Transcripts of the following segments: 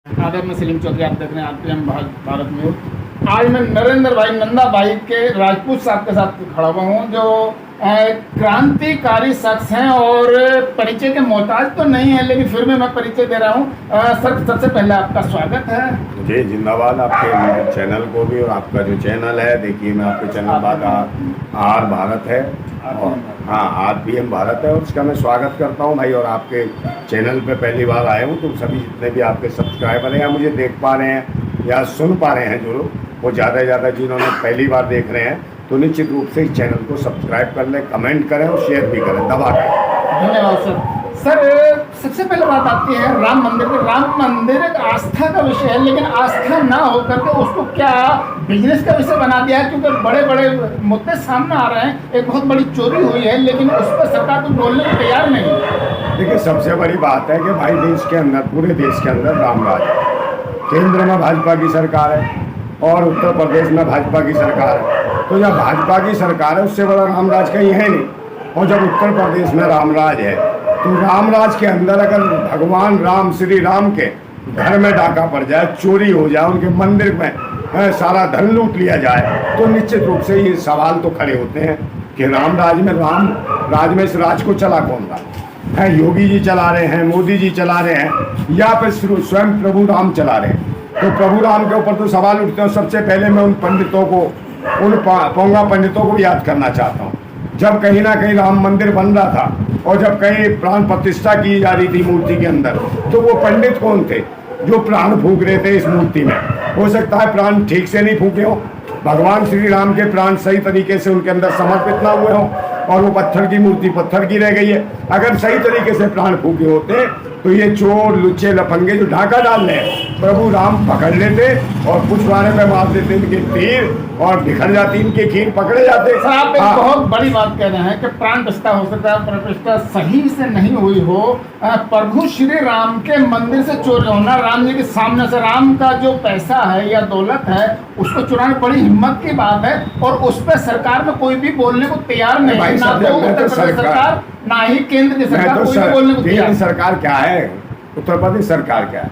आदर में सलीम चौधरी, आप देख रहे हैं आरपीएम भारत न्यूज। आज मैं नरेंद्र भाई नंदा भाई के राजपूत साहब के साथ खड़ा हुआ हूँ, जो क्रांतिकारी शख्स हैं और परिचय के मोहताज तो नहीं है, लेकिन फिर भी मैं परिचय दे रहा हूँ। सर, सबसे पहले आपका स्वागत है जी। जिंदाबाद आपके चैनल को भी, और आपका जो चैनल है, देखिए मैं आपके चैनल बाद आर भारत है और हाँ आरपीएम भारत है, और उसका मैं स्वागत करता हूँ भाई। और आपके चैनल पे पहली बार आए हूँ, तो सभी जितने भी आपके सब्सक्राइबर हैं या मुझे देख पा रहे हैं या सुन पा रहे हैं जो लोग, वो ज़्यादा से ज़्यादा जिन्होंने पहली बार देख रहे हैं, तो निश्चित रूप से इस चैनल को सब्सक्राइब कर लें, कमेंट करें और शेयर भी करें, दबा करें। धन्यवाद सर। सर, सबसे पहले बात आती है राम मंदिर पे। राम मंदिर एक आस्था का विषय है, लेकिन आस्था ना होकर के उसको क्या बिजनेस का विषय बना दिया है, क्योंकि बड़े बड़े मुद्दे सामने आ रहे हैं। एक बहुत बड़ी चोरी हुई है, लेकिन उस पर सरकार तो बोलने को तैयार नहीं है। देखिए, सबसे बड़ी बात है कि भाई देश के अंदर, पूरे देश के अंदर राम राज है। केंद्र में भाजपा की सरकार है और उत्तर प्रदेश में भाजपा की सरकार है। तो जब भाजपा की सरकार है, उससे बड़ा रामराज कहीं है नहीं। और जब उत्तर प्रदेश में रामराज है, तो रामराज के अंदर अगर भगवान राम, श्री राम के घर में डाका पड़ जाए, चोरी हो जाए, उनके मंदिर में सारा धन लूट लिया जाए, तो निश्चित रूप से ये सवाल तो खड़े होते हैं कि रामराज में, राम राज में इस राज को चला कौन रहा है? योगी जी चला रहे हैं, मोदी जी चला रहे हैं, या फिर स्वयं प्रभु राम चला रहे हैं? तो प्रभु राम के ऊपर तो सवाल उठते हैं। सबसे पहले मैं उन पंडितों को, उन पोंगा पंडितों को याद करना चाहता हूँ। जब कहीं ना कहीं राम मंदिर बन रहा था और जब कहीं प्राण प्रतिष्ठा की जा रही थी मूर्ति के अंदर, तो वो पंडित कौन थे जो प्राण फूंक रहे थे इस मूर्ति में? हो सकता है प्राण ठीक से नहीं फूके हो, भगवान श्री राम के प्राण सही तरीके से उनके अंदर समर्पित ना हुए हों, और वो पत्थर की मूर्ति पत्थर की रह गई है। अगर सही तरीके से प्राण फूके होते तो ये चोर लुच्चे लफंगे जो ढाका डाल रहे हैं, प्रभु राम पकड़ लेते और पुछवाड़े में मार देते इनके तीर, और बिखर जाती इनके खीर, पकड़े जाते। सर, आप एक बहुत बड़ी बात कह रहे हैं कि प्राण प्रतिष्ठा हो सकता है, प्राण प्रतिष्ठा सही से नहीं हुई हो, प्रभु श्री राम के मंदिर से चोरी होना, राम जी के सामने से राम का जो पैसा है या दौलत है उसको चुराना बड़ी हिम्मत की बात है, और उस पर सरकार में कोई भी बोलने को तैयार नहीं है। ना तो उत्तर प्रदेश सरकार, ना ही केंद्र की सरकार कोई भी बोलने को तैयार। सरकार क्या है, उत्तर प्रदेश सरकार क्या है?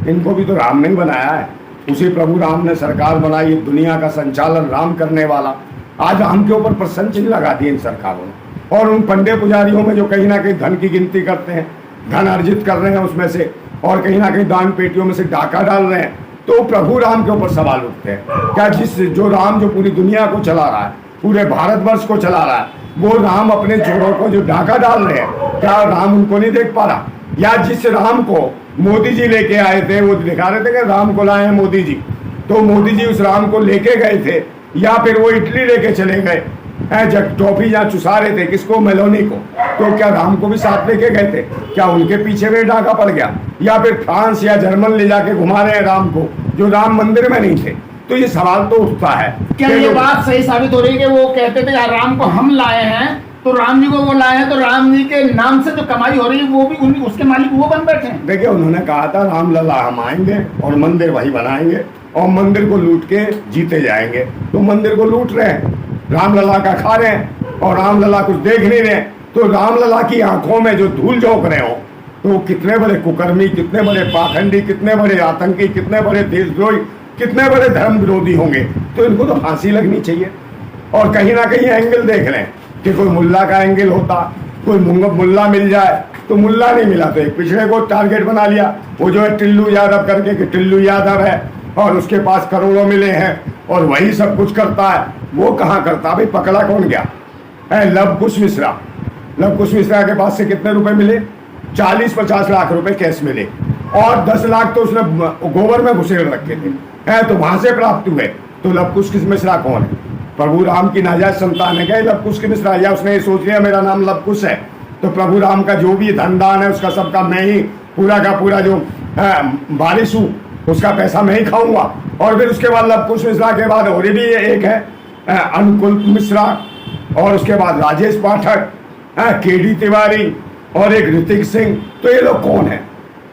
इनको भी तो राम ने बनाया है, उसी प्रभु राम ने सरकार बनाई, दुनिया का संचालन राम करने वाला। आज राम के ऊपर प्रश्न चिन्ह लगा दिए इन सरकारों ने, और उन पंडे पुजारियों में जो कहीं ना कहीं धन की गिनती करते हैं, धन अर्जित कर रहे हैं उसमें से, और कहीं ना कहीं दान पेटियों में से डाका डाल रहे हैं, तो प्रभु राम के ऊपर सवाल उठते हैं। क्या जो राम जो पूरी दुनिया को चला रहा है, पूरे भारतवर्ष को चला रहा है, वो राम अपने चोरों को जो डाका डाल रहे हैं, क्या राम उनको नहीं देख पा रहा? या जिस राम को मोदी जी लेके आए थे, वो दिखा रहे थे कि राम को लाए हैं मोदी जी, तो मोदी जी उस राम को लेके गए थे, या फिर वो इटली लेके चले गए जब टॉफी जहाँ चुसा रहे थे, किसको? मेलोनी को। तो क्या राम को भी साथ लेके गए थे? क्या उनके पीछे में डाका पड़ गया? या फिर फ्रांस या जर्मन ले जाके घुमा रहे हैं राम को, जो राम मंदिर में नहीं थे? तो ये सवाल तो उठता है। क्या ये बात सही साबित हो रही है कि वो कहते थे राम को हम लाए हैं, तो राम जी को वो लाए हैं, तो राम जी के नाम से जो कमाई हो रही है वो भी उसके मालिक वो बन बैठे हैं? देखिए, उन्होंने कहा था राम लला हम आएंगे और मंदिर वही बनाएंगे और मंदिर को लूट के जीते जाएंगे। तो मंदिर को लूट रहे हैं, रामलला का खा रहे हैं, और रामलला कुछ देख नहीं रहे। तो रामलला की आंखों में जो धूल झोंक रहे हो, तो कितने बड़े कुकर्मी, कितने बड़े पाखंडी, कितने बड़े आतंकी, कितने बड़े देशद्रोही, कितने बड़े धर्म विरोधी होंगे। तो इनको तो फांसी लगनी चाहिए। और कहीं ना कहीं एंगल देख रहे हैं कि कोई मुल्ला का एंगल होता, कोई मुल्ला मिल जाए, तो मुल्ला नहीं मिला तो एक पिछड़े को टारगेट बना लिया, वो जो है टिल्लू यादव करके, कि टिल्लू यादव है और उसके पास करोड़ों मिले हैं और वही सब कुछ करता है। वो कहाँ करता भाई? पकड़ा कौन गया है? लव कुश मिश्रा। लव कुश मिश्रा के पास से कितने रुपए मिले? 40-50 लाख रुपए कैश मिले, और 10 लाख तो उसने गोबर में घुसेड़ रखे थे, तो वहां से प्राप्त हुए। तो लव कुश मिश्रा कौन है? प्रभु राम की नाजायज संतान है क्या लव कुश मिश्रा? या उसने ये सोच लिया मेरा नाम लव कुश है, तो प्रभु राम का जो भी धन दान है उसका सबका मैं ही पूरा का पूरा जो बारिश हूँ, उसका पैसा मैं ही खाऊंगा। और फिर उसके बाद लव कुश मिश्रा के बाद और भी एक है अनुकूल मिश्रा, और उसके बाद राजेश पाठक, केडी तिवारी, और एक ऋतिक सिंह। तो ये लोग कौन है?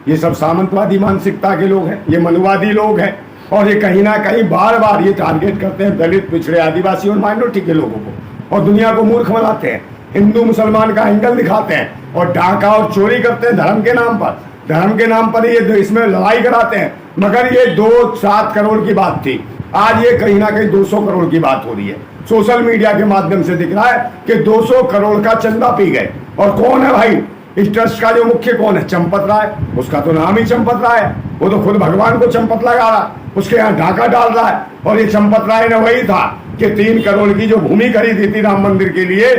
ये सब सामंतवादी मानसिकता के लोग हैं, ये मनुवादी लोग हैं, और ये कहीं ना कहीं बार बार ये टारगेट करते हैं दलित, पिछड़े, आदिवासी और माइनॉरिटी के लोगों को, और दुनिया को मूर्ख बनाते हैं, हिंदू मुसलमान का एंगल दिखाते हैं, और डाका और चोरी करते हैं धर्म के नाम पर। धर्म के नाम पर ये इसमें लड़ाई कराते हैं। मगर ये 2-7 करोड़ की बात थी, आज ये कहीं ना कहीं 200 करोड़ की बात हो रही है। सोशल मीडिया के माध्यम से दिख रहा है कि 200 करोड़ का चंदा पी गए। और कौन है भाई इस ट्रस्ट का जो मुख्य? कौन है? चंपत राय। उसका तो नाम ही चंपत राय है, वो तो खुद भगवान को चंपत लगा रहा, उसके यहाँ ढाका डाल रहा है। और ये चंपत राय ने वही था कि 3 करोड़ की जो भूमि खरीदी थी राम मंदिर के लिए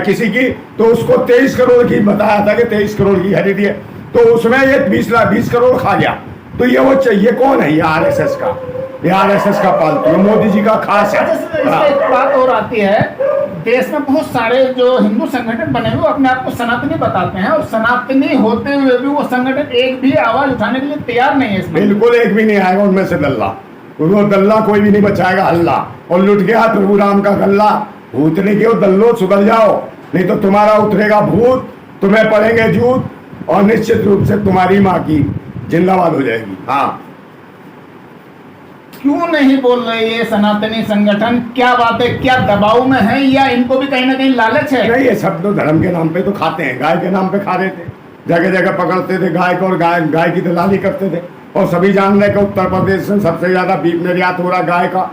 किसी की, तो उसको 23 करोड़ की बताया था कि 23 करोड़ की खरीदी है, तो उसमें ये 20 करोड़ खा गया। तो ये कौन है? ये आरएसएस का, ये आरएसएस का पालतू है, मोदी जी का खास है। इसमें एक बात और आती है, देश में बहुत सारे जो हिंदू संगठन बने हुए अपने आप को सनातनी बताते हैं, और सनातनी होते हुए भी वो संगठन एक भी आवाज उठाने के लिए तैयार नहीं है इसमें। बिल्कुल एक भी नहीं आएगा उनमें से दल्ला, वो दल्ला कोई भी नहीं बचाएगा हल्ला। और लुट गया प्रभु राम का गल्ला, भूतने के दल्लो सुधर जाओ, नहीं तो तुम्हारा उतरेगा भूत, तुम्हें पड़ेंगे जूत, और निश्चित रूप से तुम्हारी माँ की जिंदाबाद हो जाएगी। हाँ, क्यों नहीं बोल रहे ये सनातनी संगठन? क्या बात है, क्या दबाव में है, या इनको भी कहीं ना कहीं लालच है? नहीं, ये सब तो धर्म के नाम पे तो खाते हैं, गाय के नाम पे खा रहे थे, जगह जगह पकड़ते थे गाय को, और गाय की दलाली करते थे। और सभी जान रहे कि उत्तर प्रदेश में सबसे ज्यादा बीफ निर्यात हो रहा गाय का।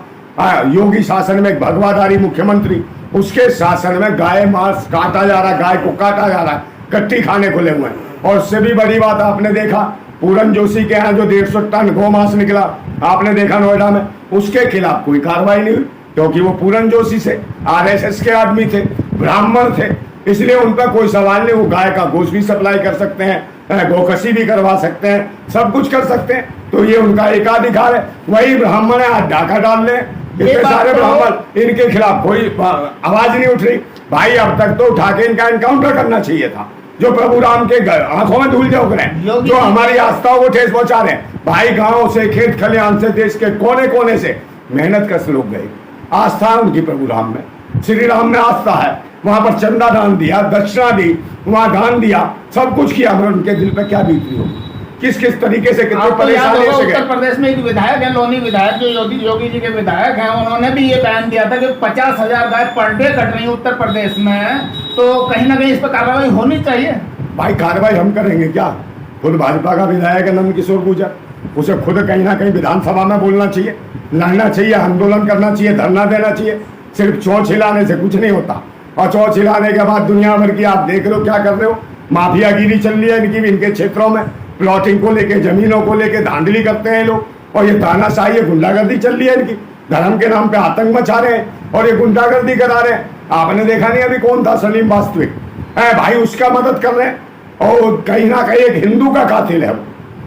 योगी शासन में भगवाधारी मुख्यमंत्री, उसके शासन में गाय मांस काटा जा रहा, गाय को काटा जा रहा, कट्टी खाने खुले हुए हैं। और उससे भी बड़ी बात आपने देखा, पूरन जोशी के यहाँ जो 150 टन गौ मांस निकला, आपने देखा नोएडा में, उसके खिलाफ कोई कार्रवाई नहीं हुई, क्योंकि वो पूरन जोशी से आरएसएस के आदमी थे, ब्राह्मण थे, इसलिए उन पर कोई सवाल नहीं। वो गाय का गोश्त भी सप्लाई कर सकते हैं, गोकशी भी करवा सकते हैं, सब कुछ कर सकते हैं, तो ये उनका एकाधिकार है। वही ब्राह्मण है, आज डाका डाल ले, इतने सारे ब्राह्मण, इनके खिलाफ कोई आवाज नहीं उठ रही। भाई अब तक तो उठा के इनका एनकाउंटर करना चाहिए था, जो प्रभु राम के आंखों में धूल झोंक रहे हैं, जो हमारी आस्थाओं को ठेस पहुंचा रहे हैं। भाई गांव से, खेत खलिहान से, देश के कोने कोने से मेहनत कर लोग गए, आस्था है उनकी प्रभु राम में, श्री राम में आस्था है, वहां पर चंदा दान दिया, दक्षिणा दी, वहां दान दिया, सब कुछ किया, मगर उनके दिल पे क्या बीत रही होगी, किस किस तरीके से कितनी परेशानी से गए। उत्तर प्रदेश में एक विधायक है, लोनी विधायक, जो योगी जी के विधायक हैं, उन्होंने भी ये बयान दिया था कि 50,000 गाय पर डे कट रही है उत्तर प्रदेश में, तो कहीं ना कहीं इस पर कार्रवाई होनी चाहिए। भाई कार्रवाई हम करेंगे क्या? खुद भाजपा का विधायक है नंद किशोर गुर्जर, उसे खुद कहीं ना कहीं विधानसभा में बोलना चाहिए, लड़ना चाहिए, आंदोलन करना चाहिए, धरना देना चाहिए। सिर्फ चोंच हिलाने से कुछ नहीं होता, और चोंच हिलाने के बाद दुनिया भर की आप देख लो क्या कर रहे हो, माफियागिरी चल रही है इनकी भी, इनके क्षेत्रों में प्लॉटिंग को लेके, जमीनों को लेके धांधली करते हैं लोग, और ये तानाशाही, गुंडागर्दी चल रही है इनकी, धर्म के नाम पे आतंक मचा रहे हैं और ये गुंडागर्दी करा रहे हैं। आपने देखा नहीं अभी कौन था सलीम वास्तविक है भाई, उसका मदद कर रहे हैं, और कहीं ना कहीं एक हिंदू का कातिल है,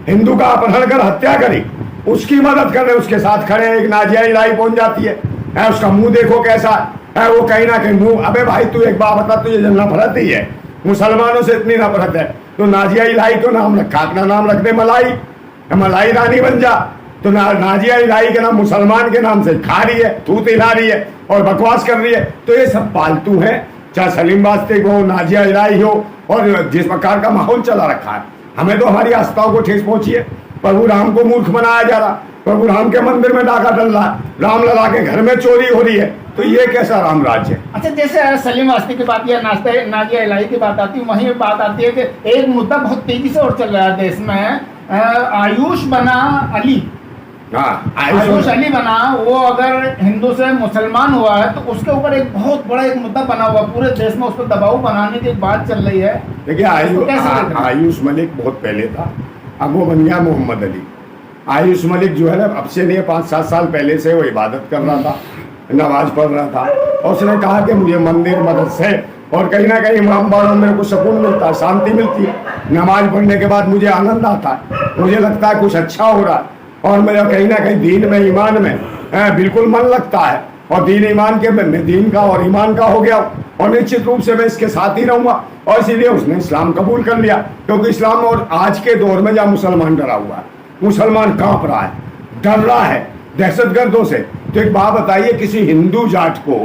हिंदू का अपहरण कर हत्या करी, उसकी मदद कर रहे, उसके साथ खड़े हैं। एक नाजिया इलाही पहुंच जाती है, उसका मुंह देखो कैसा है, वो कहीं ना कहीं मुंह, अबे भाई तू एक बात बता, तुझे नफरत ही है मुसलमानों से, इतनी नफरत है तो नाजिया इलाही क्यों नाम रखा? अपना नाम रख दे मलाई, मलाई रानी बन जा। तो नाजिया इलाही के नाम मुसलमान के नाम से खा रही है, थूत हिला रही है और बकवास कर रही है। तो ये सब पालतू है, चाहे सलीम वास्तविक हो, नाजिया इलाही हो, और जिस प्रकार का माहौल चला रखा है, हमें तो हमारी आस्थाओं को ठेस पहुंची है। प्रभु राम को मूर्ख बनाया जा रहा, प्रभु राम के मंदिर में डाका डल रहा, राम लला के घर में चोरी हो रही है, तो ये कैसा राम राज है? अच्छा, जैसे सलीम वास्तविक की बात या नाजिया इलाही की बात आती है, वहीं बात आती है कि एक मुद्दा बहुत तेजी से और चल रहा है देश में, आयुष बना अली, आयुष अली बना, वो अगर हिंदू से मुसलमान हुआ है तो उसके ऊपर एक बहुत बड़ा एक मुद्दा बना हुआ, पूरे देश में उस पर दबाव बनाने की बात चल रही है। देखिए आयुष मलिक बहुत पहले था, अब वो बन गया मोहम्मद अली। आयुष मलिक जो है ना, अब से नहीं 5-7 साल पहले से वो इबादत कर रहा था, नमाज पढ़ रहा था, और उसने कहा कि मुझे मंदिर मदरसे और कहीं ना कहीं इमाम बाड़ों में मेरे को सुकून मिलता है, शांति मिलती है, नमाज पढ़ने के बाद मुझे आनंद आता है, मुझे लगता है कुछ अच्छा हो रहा है, और मेरा कहीं ना कहीं दीन में, ईमान में बिल्कुल मन लगता है, और दीन ईमान के मैं दीन का और ईमान का हो गया, और निश्चित रूप से मैं इसके साथ ही रहूंगा। और इसीलिए उसने इस्लाम कबूल कर लिया, क्योंकि इस्लाम और आज के दौर में जहाँ मुसलमान डरा हुआ है, मुसलमान कांप रहा है, डर रहा है दहशतगर्दों से। तो एक बात बताइए, किसी हिंदू जाट को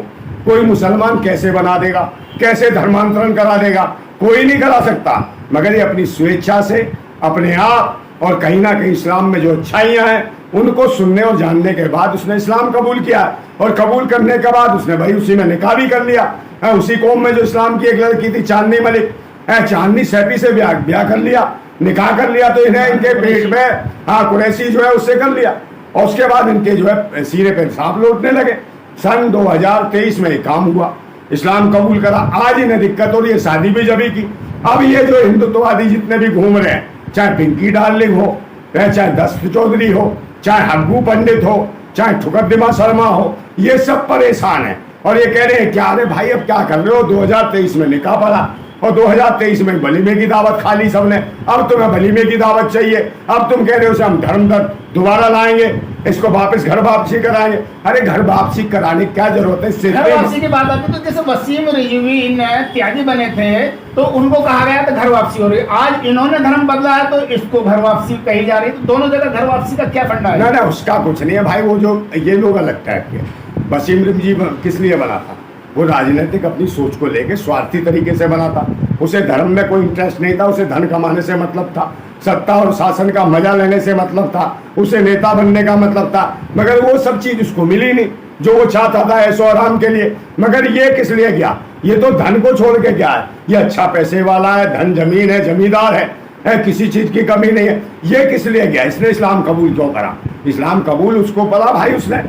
कोई मुसलमान कैसे बना देगा, कैसे धर्मांतरण करा देगा? कोई नहीं करा सकता, मगर ये अपनी स्वेच्छा से, अपने आप, और कहीं ना कहीं इस्लाम में जो अच्छाइयाँ हैं उनको सुनने और जानने के बाद उसने इस्लाम कबूल किया, और कबूल करने के बाद उसने भाई उसी में निकाह भी कर लिया। उसी कौम में जो इस्लाम की एक लड़की थी चांदनी मलिक, चांदनी सैफी से ब्याह कर लिया, निकाह कर लिया तो इन्हें इनके पेट में हाँ कुरैशी जो है उससे कर लिया, और उसके बाद इनके जो है सीने पे सांप लौटने लगे। सन 2023 में काम हुआ, इस्लाम कबूल करा। आज इन्हें दिक्कत हो रही है, शादी भी जभी की। अब ये जो हिंदुत्ववादी जितने भी घूम रहे हैं, चाहे पिंकी डार्लिंग हो, चाहे दस्त चौधरी हो, चाहे हब्बू पंडित हो, चाहे ठुकरदिमा शर्मा हो, ये सब परेशान है और ये कह रहे हैं क्या अरे भाई अब क्या कर रहे हो, 2023 में निकाह पड़ा और 2023 में वलीमे की दावत खा ली सबने, अब तुम्हें वलीमे की दावत चाहिए, अब तुम कह रहे हो उसे हम धर्म दोबारा लाएंगे, इसको वापस घर वापसी कराएंगे। अरे घर वापसी कराने की क्या जरूरत है? घर वापसी की बात आती तो जैसे वसीम रिजवी त्यागी बने थे तो उनको कहा गया था घर वापसी हो रही, आज इन्होंने धर्म बदला है तो इसको घर वापसी कही जा रही, तो दोनों जगह घर वापसी का क्या फंडा है? ना उसका कुछ नहीं है भाई, वो जो ये लोग अलग टाइप के। वसीम रिजवी किस लिए बना था? वो राजनीतिक अपनी सोच को लेके स्वार्थी तरीके से बना था, उसे धर्म में कोई इंटरेस्ट नहीं था, उसे धन कमाने से मतलब था, सत्ता और शासन का मजा लेने से मतलब था, उसे नेता बनने का मतलब था, मगर वो सब चीज उसको मिली नहीं जो वो चाहता था ऐशो आराम के लिए। मगर ये किस लिए गया? ये तो धन को छोड़ के गया है, ये अच्छा पैसे वाला है, धन जमीन है, जमींदार है, किसी चीज की कमी नहीं है। ये किस लिए गया? इसने इस्लाम कबूल क्यों करा? इस्लाम कबूल उसको पड़ा भाई, उसने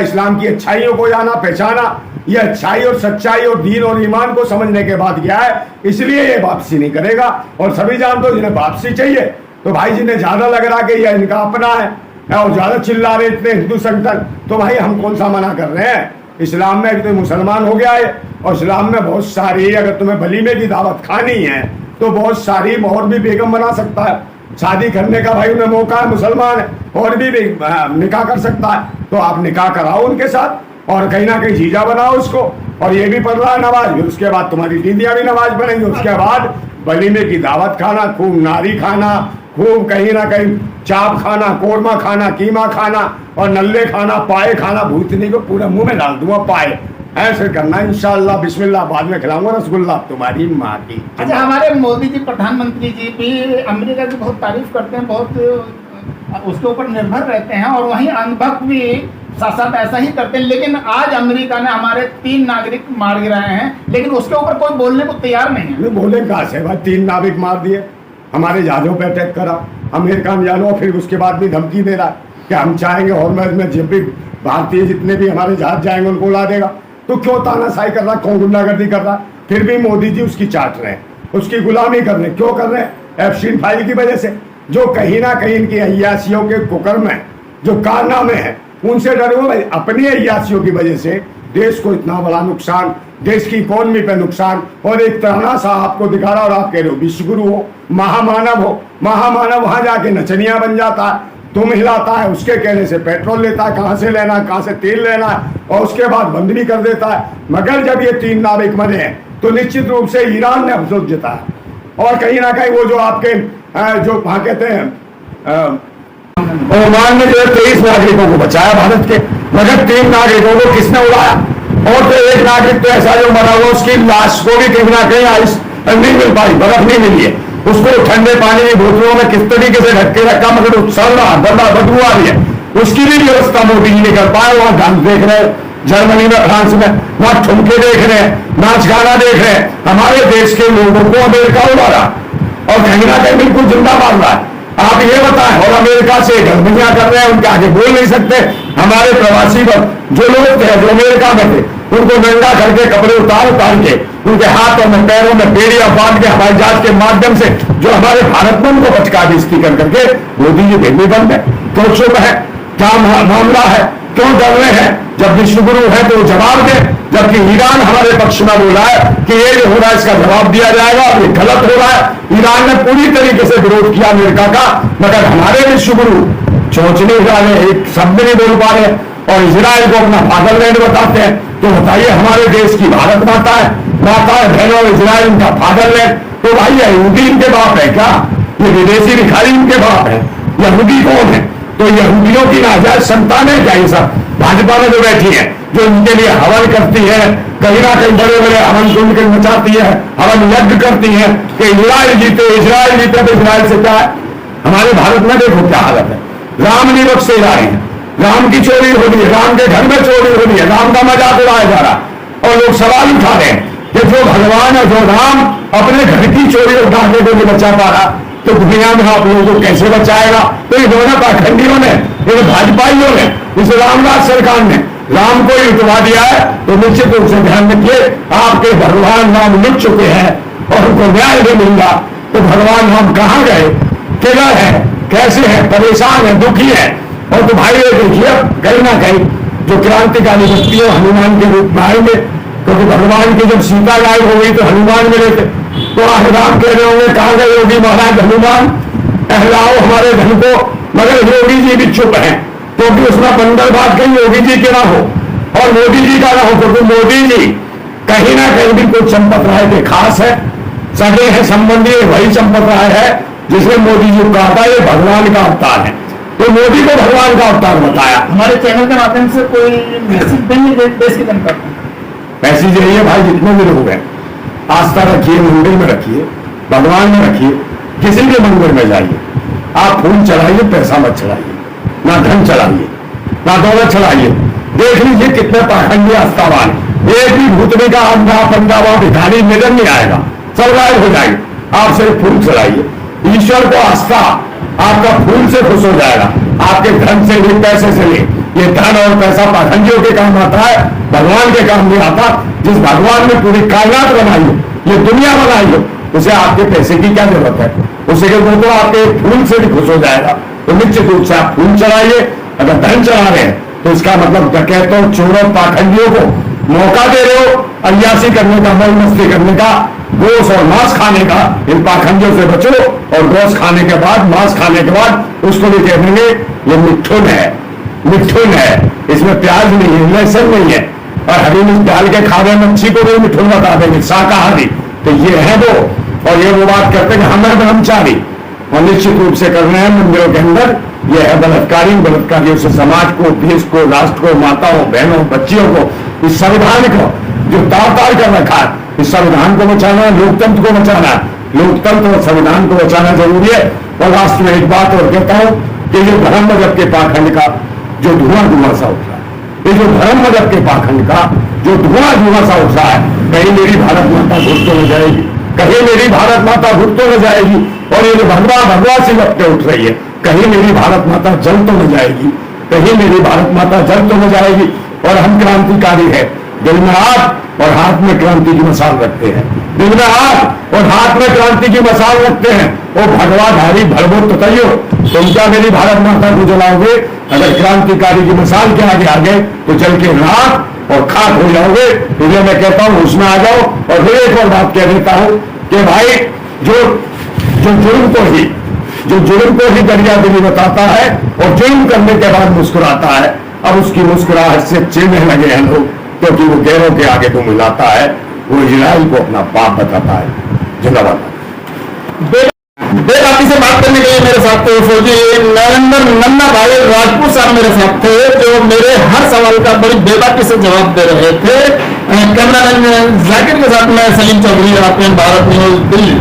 इस्लाम की अच्छाइयों को जाना पहचाना, ये अच्छाई और सच्चाई और दीन और ईमान को समझने के बाद गया है, इसलिए ये वापसी नहीं करेगा। और सभी जानते हो जिन्हें वापसी चाहिए तो भाई जिन्हें ज्यादा लग रहा कि यह इनका अपना है और ज्यादा चिल्ला रहे इतने हिंदू संगठन, तो भाई हम कौन सा मना कर रहे हैं? इस्लाम में तो मुसलमान हो गया है और इस्लाम में बहुत सारी, अगर तुम्हें वलीमे की दावत खानी है तो बहुत सारी मोहर भी बेगम बना सकता है, शादी करने का भाई उन्हें मौका है, मुसलमान है और भी निकाह कर सकता है, तो आप निकाह कराओ उनके साथ और कहीं ना कहीं जीजा बनाओ उसको। और ये भी पढ़ रहा है नमाज भी, उसके बाद तुम्हारी दीदियां भी नमाज पढ़ेंगी, उसके बाद वलीमे की दावत खाना, खूब नारी खाना, खूब कहीं ना कहीं चाप खाना, कोरमा खाना, कीमा खाना और नल्ले खाना, पाए खाना, भूतनी को पूरा मुंह में डाल दूंगा पाए, ऐसे करना इंशाल्लाह बिस्मिल्लाह, बाद में खिलाऊंगा रसगुल्ला तुम्हारी माँ की। अच्छा, हमारे मोदी जी प्रधानमंत्री जी भी अमेरिका की बहुत तारीफ करते हैं, बहुत उसके ऊपर निर्भर रहते हैं और वहीं अनुभव भी साथ साथ ऐसा ही करते हैं, लेकिन आज अमेरिका ने हमारे 3 नागरिक मार गिराए हैं, लेकिन उसके ऊपर कोई बोलने को तैयार नहीं है। बोले कहा से भाई, 3 नाविक मार दिए, हमारे जहाजों पे अटैक करा, अमेरिका में जानो, फिर उसके बाद भी धमकी दे रहा कि हम चाहेंगे हॉर्मज़ में जब भी भारतीय जितने भी हमारे जहाज जाएंगे उनको उड़ा देगा। तो क्यों तानाशाही कर रहा, क्यों गुंडागर्दी कर रहा? फिर भी मोदी जी उसकी चाट रहे हैं, उसकी गुलामी कर रहे हैं। क्यों कर रहे हैं? एप्स्टीन फाइल की वजह से, जो कहीं ना कहीं इनकी अय्यासियों के कुकर्म है, जो कारनामे हैं, उनसे डरे हुए। अपनी अय्यासियों की वजह से देश को इतना बड़ा नुकसान, देश की इकोनॉमी पे नुकसान, और एक तरह सा आपको दिखा रहा और आप कह रहे हो विश्वगुरु हो, महामानव हो। महामानव वहां जाके नचनिया बन जाता है, तुम हिलाता है, उसके कहने से पेट्रोल लेता है, कहां से लेना, कहां से तेल लेना है, और उसके बाद बंद भी कर देता है। मगर जब ये 3 नाविक मरे हैं तो निश्चित रूप से ईरान ने अफसोस जताया और कहीं ना कहीं वो जो आपके जो वहां कहते हैं ओमान ने जो 23 नागरिकों को बचाया भारत के, मगर 3 नागरिकों को किसने उड़ाया? और तो एक नागरिक तो ऐसा जो मरा हुआ, उसकी लाश को भी कहीं ना कहीं आइस नहीं मिल पाई, बर्फ नहीं मिली है, उसको ठंडे पानी की बोतलों में किस तरीके से ढक के रखा, मगर उछल रहा गंदा बदबू आ रही है, उसकी भी व्यवस्था मोदी जी नहीं कर पाए। वहां डांस देख रहे हैं जर्मनी में, फ्रांस में, वहां ठुमके देख रहे हैं, नाच गाना देख रहे हैं, हमारे देश के लोगों को अमेरिका उड़ा रहा और कहीं ना कहीं बिल्कुल जिंदा मार रहा है। आप ये बताएं, और अमेरिका से गलतियां कर रहे हैं, उनके आगे बोल नहीं सकते। हमारे प्रवासी जो लोग थे जो अमेरिका में थे, उनको नंगा करके कपड़े उतार के उनके हाथों में पैरों में बेड़ियां बांध के हवाई जहाज के माध्यम से जो हमारे भारत में उनको बचका दी स्पीकर करके मोदी जी भेजने बंद है। क्यों चुप है? क्या मामला है? क्यों डर रहे हैं? जब विश्वगुरु है तो जवाब दे, जबकि ईरान हमारे पक्ष में बोला है कि ये जो हो रहा है इसका जवाब दिया जाएगा और ये गलत हो रहा है। ईरान ने पूरी तरीके से विरोध किया अमेरिका का, मगर हमारे विश्वगुरु चोंच नहीं उड़ा रहे, एक शब्द नहीं बोल पा रहे और इजराइल को अपना फादरलैंड बताते हैं। तो बताइए, हमारे देश की भारत माता है बहनों, इजराइल उनका फादरलैंड, तो भाई यहूदी इनके बाप है क्या? ये विदेशी भिखारी इनके बाप है? यहूदी कौन है? तो यहूदियों की नाजायज संतान है क्या ये सब? भाजपा में जो बैठी है, जो इनके लिए हवन करती है, कहीं ना कहीं बड़े बड़े हवन कुंड के मचाती है, हवन यज्ञ करती है कि इजराइल जीते, इजराइल जीते। तो इजराइल से क्या है? हमारे भारत में देखो क्या हालत है, राम नहीं बख्शे जा रहे हैं, राम की चोरी हो रही है, राम के घर में चोरी हो रही है, राम का मजाक उड़ाया जा रहा, और लोग सवाल उठा रहे हैं कि जो भगवान है, जो राम अपने घर की चोरी और डाकने को नहीं बचा पा रहा, तो दुनिया में आप लोगों को कैसे बचाएगा? तो ये दोनों पाखंडियों ने, ये भाजपाइयों ने, इस रामराज सरकार ने राम को ही उठवा दिया है। तो निश्चित रूप से ध्यान रखिए, आपके भगवान राम लुट चुके हैं और उनको न्याय नहीं मिल रहा। तो भगवान राम कहाँ गए, किधर है, कैसे है, परेशान है, दुखी है। और तो भाई ये देखिए, कहीं ना कहीं जो क्रांतिकारी व्यक्ति है हनुमान के रूप में आएंगे, क्योंकि भगवान की जब सीता गायब हो गई तो हनुमान मिले थे। तो आज राम कह रहे होंगे कहाँ गए योगी महाराज हनुमान, टहलाओ हमारे धन को। मगर योगी जी भी चुप हैं, क्योंकि उसमें बंदर बात कहीं योगी जी के ना हो और मोदी जी का ना हो, क्योंकि मोदी जी कहीं ना कहीं भी कोई चंपत राय के खास है, सगे हैं, संबंधी वही चंपत राय है जिसने मोदी जी को कहा था ये भगवान का अवतार है। तो मोदी को भगवान का अवतार बताया। हमारे चैनल के माध्यम से कोई मैसेज देंगे देश की जनता को? मैसेज यही है भाई, जितने भी लोग हैं आस्था रखिए, मंदिर में रखिए, भगवान में रखिए, किसी भी मंदिर में जाइए, आप फूल चढ़ाइए, पैसा मत चढ़ाइए, ना धन चढ़ाइए, ना दौलत चढ़ाइए। देख लीजिए कितने पाखंडी आस्थावान, एक भी भूतनी का अंधा पंडा वहां भिखारी नजर नहीं आएगा, सब गायब हो जाएंगे। आप सिर्फ फूल चढ़ाइए, ईश्वर को आस्था, आपका फूल से खुश हो जाएगा, आपके धन से भी, पैसे से भी। ये धन और पैसा पाखंडियों के काम आता है, भगवान के काम नहीं आता। जिस भगवान ने पूरी कायनात बनाई हो, ये दुनिया बनाई हो, उसे आपके पैसे की क्या जरूरत है? उसे के तो आपके फूल से भी खुश हो जाएगा। तो निश्चित रूप से आप फूल चढ़ाइए। अगर धन चढ़ा रहे हैं तो इसका मतलब डकैतों, चोरों, पाखंडियों को मौका दे रहे हो अय्यासी करने का, मौज मस्ती करने का, गोश और मांस खाने का। इन पाखंडियों से बचो, और गोश खाने के बाद, मांस खाने के बाद उसको भी कह देंगे ये मिठुन है, मिठुन है, इसमें प्याज नहीं है, लहसुन नहीं है। और हरी मिर्च डाल के खा रहे मच्छी को भी मिठुन बता देंगे, शाकाहारी। तो ये है वो, और ये वो बात करते हैं कि हमें ब्रह्मचारी, और निश्चित रूप से कर रहे हैं मंदिरों के अंदर। ये है बलात्कारी, बलात्कारियों से समाज को, देश को, राष्ट्र को, माताओं, बहनों, बच्चियों को, इस संविधान को जो तार तार कर रखा है, इस संविधान को बचाना है, लोकतंत्र को बचाना है। लोकतंत्र और संविधान को बचाना जरूरी है। और लास्ट में एक बात और कहता हूं कि ये धर्म मजहब के पाखंड का जो धुआं सा उठ रहा है, ये जो धर्म मजहब के पाखंड का जो धुआं सा उठ रहा है, कहीं मेरी भारत माता घुट तो न जाएगी, कहीं मेरी भारत माता घुट तो न जाएगी। और ये जो भगवा सी लपटें उठ रही है, कहीं मेरी भारत माता जल तो न जाएगी, कहीं मेरी भारत माता जल तो न जाएगी। और हम क्रांतिकारी है, दिल में आग और हाथ में क्रांति की मसाल रखते हैं, दिल में आग और हाथ में क्रांति की मसाल रखते हैं। वो भगवाधारी भड़बो ततैयो, तुम क्या मेरी भारत माता को जलाओगे? अगर क्रांतिकारी की मसाल के आगे आ गए तो जल के राख और खाक हो जाओगे। इसलिए मैं कहता हूं उसमें आ जाओ। और फिर एक और बात कह देता हूं कि भाई जो जुर्म को ही दरिया दिली बताता है और जुर्म करने के बाद मुस्कुराता है, अब उसकी मुस्कुराहट से चिढ़ने लगे हैं लोग, क्योंकि वो गैरों के आगे तो मिलाता है, वो इजराइल को अपना पाप बताता है। जिंदाबाद। बेबाकी से बात करने के लिए मेरे साथ थे फौजी नरेंद्र नन्ना भाई राजपूत साहब मेरे साथ थे, जो मेरे हर सवाल का बड़ी बेबाकी से जवाब दे रहे थे। कैमरामैन जाकिर के साथ मैं सलीम चौधरी, आपने भारत न्यूज दिल्ली।